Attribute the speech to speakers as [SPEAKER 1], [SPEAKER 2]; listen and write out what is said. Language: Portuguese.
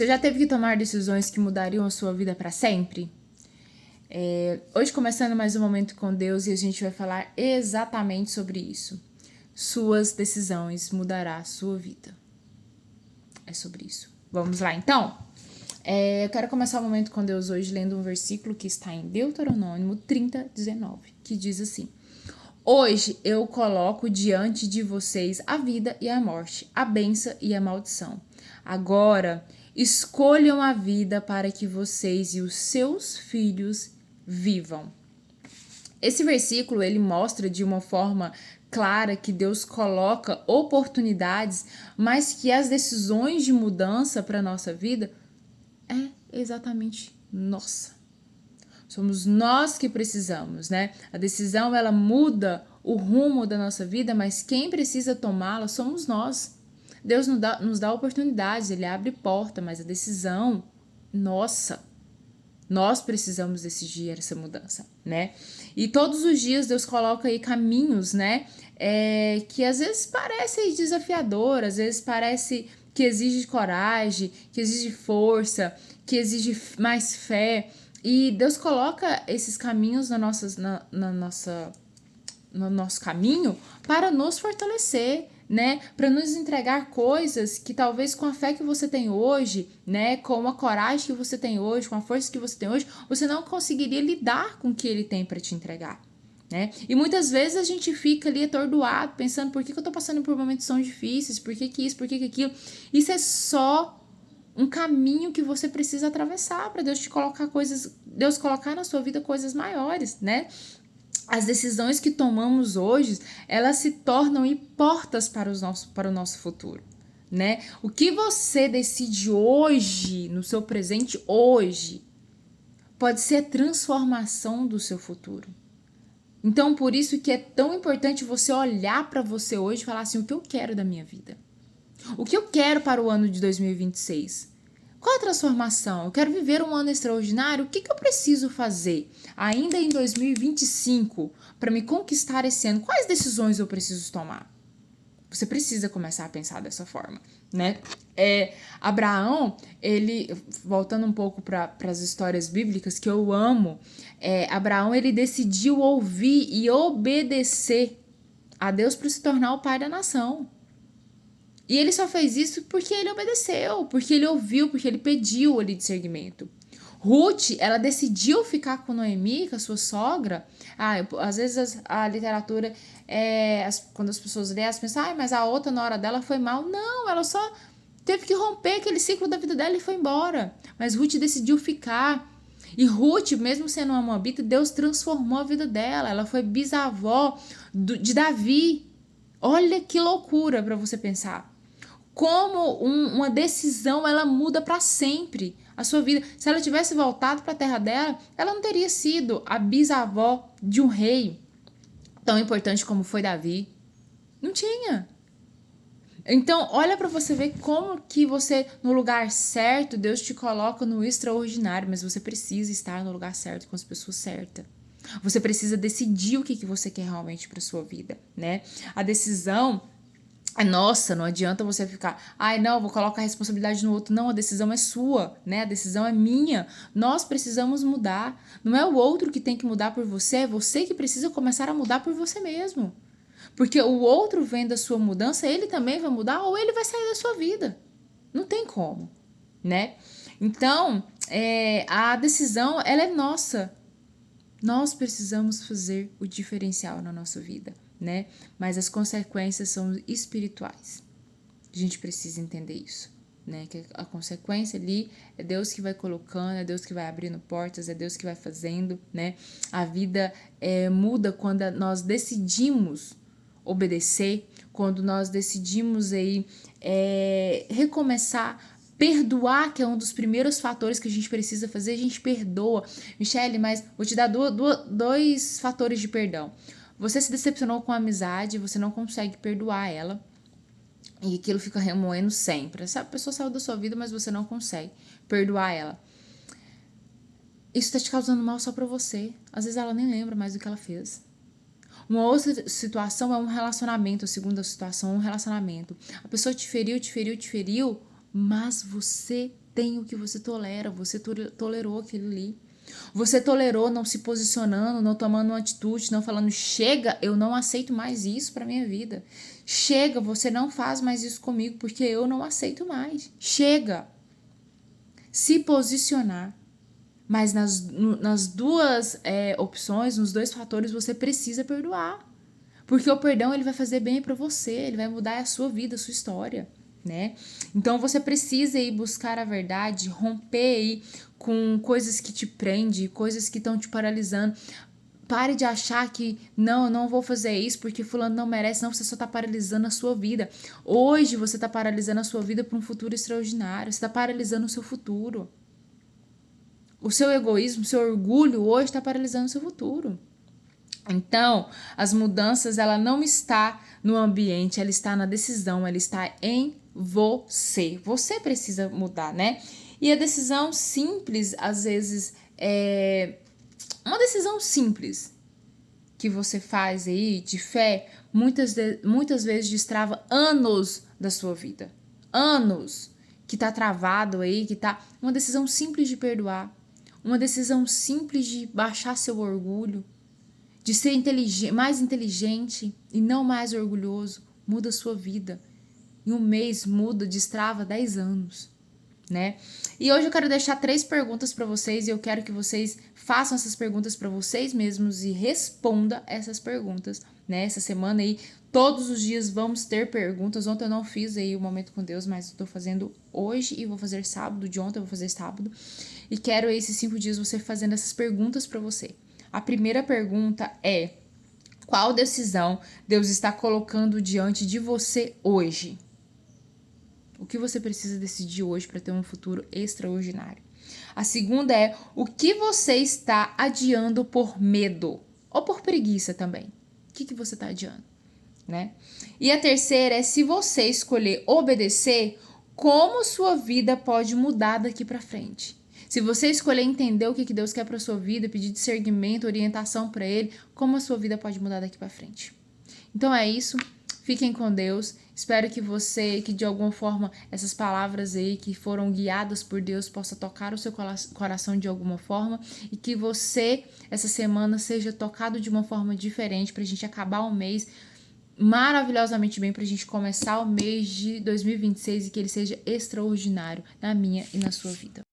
[SPEAKER 1] Você já teve que tomar decisões que mudariam a sua vida para sempre? Hoje começando mais um Momento com Deus e a gente vai falar exatamente sobre isso. Suas decisões mudarão a sua vida. É sobre isso. Vamos lá então? Eu quero começar o Momento com Deus hoje lendo um versículo que está em Deuteronômio 30:19, que diz assim: Hoje eu coloco diante de vocês a vida e a morte, a bênção e a maldição. Agora, escolham a vida para que vocês e os seus filhos vivam. Esse versículo, ele mostra de uma forma clara que Deus coloca oportunidades, mas que as decisões de mudança para a nossa vida é exatamente nossa. Somos nós que precisamos, né? A decisão, ela muda o rumo da nossa vida, mas quem precisa tomá-la somos nós. Deus nos dá oportunidades, Ele abre porta, mas a decisão, nossa, nós precisamos decidir essa mudança, né? E todos os dias Deus coloca aí caminhos, né? Que às vezes parecem desafiador, às vezes parece que exige coragem, que exige força, que exige mais fé. E Deus coloca esses caminhos no nosso caminho para nos fortalecer, né? Para nos entregar coisas que talvez com a fé que você tem hoje, né? Com a coragem que você tem hoje, com a força que você tem hoje, você não conseguiria lidar com o que ele tem para te entregar. Né? E muitas vezes a gente fica ali atordoado, pensando por que eu tô passando por momentos tão difíceis, por que isso, por que aquilo. Isso é só um caminho que você precisa atravessar para Deus colocar na sua vida coisas maiores, né? As decisões que tomamos hoje, elas se tornam portas para o nosso futuro, né? O que você decide hoje, no seu presente hoje, pode ser a transformação do seu futuro. Então, por isso que é tão importante você olhar para você hoje e falar assim, o que eu quero da minha vida? O que eu quero para o ano de 2026? Qual a transformação? Eu quero viver um ano extraordinário? O que eu preciso fazer ainda em 2025 para me conquistar esse ano? Quais decisões eu preciso tomar? Você precisa começar a pensar dessa forma, né? Abraão, ele, voltando um pouco para as histórias bíblicas que eu amo, Abraão, ele decidiu ouvir e obedecer a Deus para se tornar o pai da nação. E ele só fez isso porque ele obedeceu, porque ele ouviu, porque ele pediu ali discernimento. Ruth, ela decidiu ficar com Noemi, com a sua sogra. Às vezes a literatura, quando as pessoas lêem, elas pensam, mas a outra na hora dela foi mal. Não, ela só teve que romper aquele ciclo da vida dela e foi embora. Mas Ruth decidiu ficar. E Ruth, mesmo sendo uma moabita, Deus transformou a vida dela. Ela foi bisavó de Davi. Olha que loucura para você pensar. Como uma decisão, ela muda para sempre a sua vida. Se ela tivesse voltado para a terra dela, ela não teria sido a bisavó de um rei tão importante como foi Davi. Não tinha. Então, olha para você ver como que você, no lugar certo, Deus te coloca no extraordinário, mas você precisa estar no lugar certo, com as pessoas certas. Você precisa decidir o que você quer realmente para sua vida, né? A decisão é nossa, não adianta você ficar, não, vou colocar a responsabilidade no outro. Não, a decisão é sua, né? A decisão é minha. Nós precisamos mudar. Não é o outro que tem que mudar por você, é você que precisa começar a mudar por você mesmo. Porque o outro vendo a sua mudança, ele também vai mudar ou ele vai sair da sua vida. Não tem como, né? Então, a decisão, ela é nossa. Nós precisamos fazer o diferencial na nossa vida, né? Mas as consequências são espirituais. A gente precisa entender isso, né? Que a consequência ali é Deus que vai colocando, é Deus que vai abrindo portas, é Deus que vai fazendo, né? A vida muda quando nós decidimos obedecer, quando nós decidimos aí recomeçar, perdoar, que é um dos primeiros fatores que a gente precisa fazer, a gente perdoa. Michele, mas vou te dar dois fatores de perdão. Você se decepcionou com a amizade, você não consegue perdoar ela, e aquilo fica remoendo sempre. Essa pessoa saiu da sua vida, mas você não consegue perdoar ela. Isso tá te causando mal só pra você. Às vezes ela nem lembra mais do que ela fez. Uma outra situação é um relacionamento. A segunda situação é um relacionamento. A pessoa te feriu, mas você tem o que você tolera. Você tolerou aquilo ali. Você tolerou não se posicionando, não tomando uma atitude, não falando, chega, eu não aceito mais isso para minha vida. Chega, você não faz mais isso comigo porque eu não aceito mais. Chega. Se posicionar. Mas nas duas opções, nos dois fatores, você precisa perdoar. Porque o perdão ele vai fazer bem para você, ele vai mudar a sua vida, a sua história, né? Então você precisa ir buscar a verdade, romper aí com coisas que te prendem, coisas que estão te paralisando. Pare de achar que não, eu não vou fazer isso porque fulano não merece. Não, você só está paralisando a sua vida. Hoje você está paralisando a sua vida para um futuro extraordinário. Você está paralisando o seu futuro. O seu egoísmo, o seu orgulho hoje está paralisando o seu futuro. Então, as mudanças, ela não está no ambiente, ela está na decisão, ela está em você. Você precisa mudar, né? E a decisão simples, às vezes, é uma decisão simples que você faz aí, de fé, muitas vezes destrava anos da sua vida. Anos que tá travado aí, que tá... Uma decisão simples de perdoar. Uma decisão simples de baixar seu orgulho. De ser mais inteligente e não mais orgulhoso. Muda a sua vida. Em um mês muda, destrava 10 anos. Né? E hoje eu quero deixar 3 perguntas para vocês e eu quero que vocês façam essas perguntas para vocês mesmos e responda essas perguntas, né? Essa semana aí, todos os dias vamos ter perguntas. Ontem eu não fiz aí o Momento com Deus, mas eu tô fazendo hoje e vou fazer sábado. De ontem eu vou fazer sábado. E quero esses 5 dias você fazendo essas perguntas para você. A primeira pergunta é: qual decisão Deus está colocando diante de você hoje? O que você precisa decidir hoje para ter um futuro extraordinário? A segunda é: o que você está adiando por medo? Ou por preguiça também? O que você está adiando? Né? E a terceira é: se você escolher obedecer, como sua vida pode mudar daqui para frente? Se você escolher entender o que Deus quer para sua vida, pedir discernimento, orientação para Ele, como a sua vida pode mudar daqui para frente? Então é isso. Fiquem com Deus. Espero que você, que de alguma forma essas palavras aí que foram guiadas por Deus possa tocar o seu coração de alguma forma e que você, essa semana, seja tocado de uma forma diferente pra gente acabar o mês maravilhosamente bem, pra gente começar o mês de 2026 e que ele seja extraordinário na minha e na sua vida.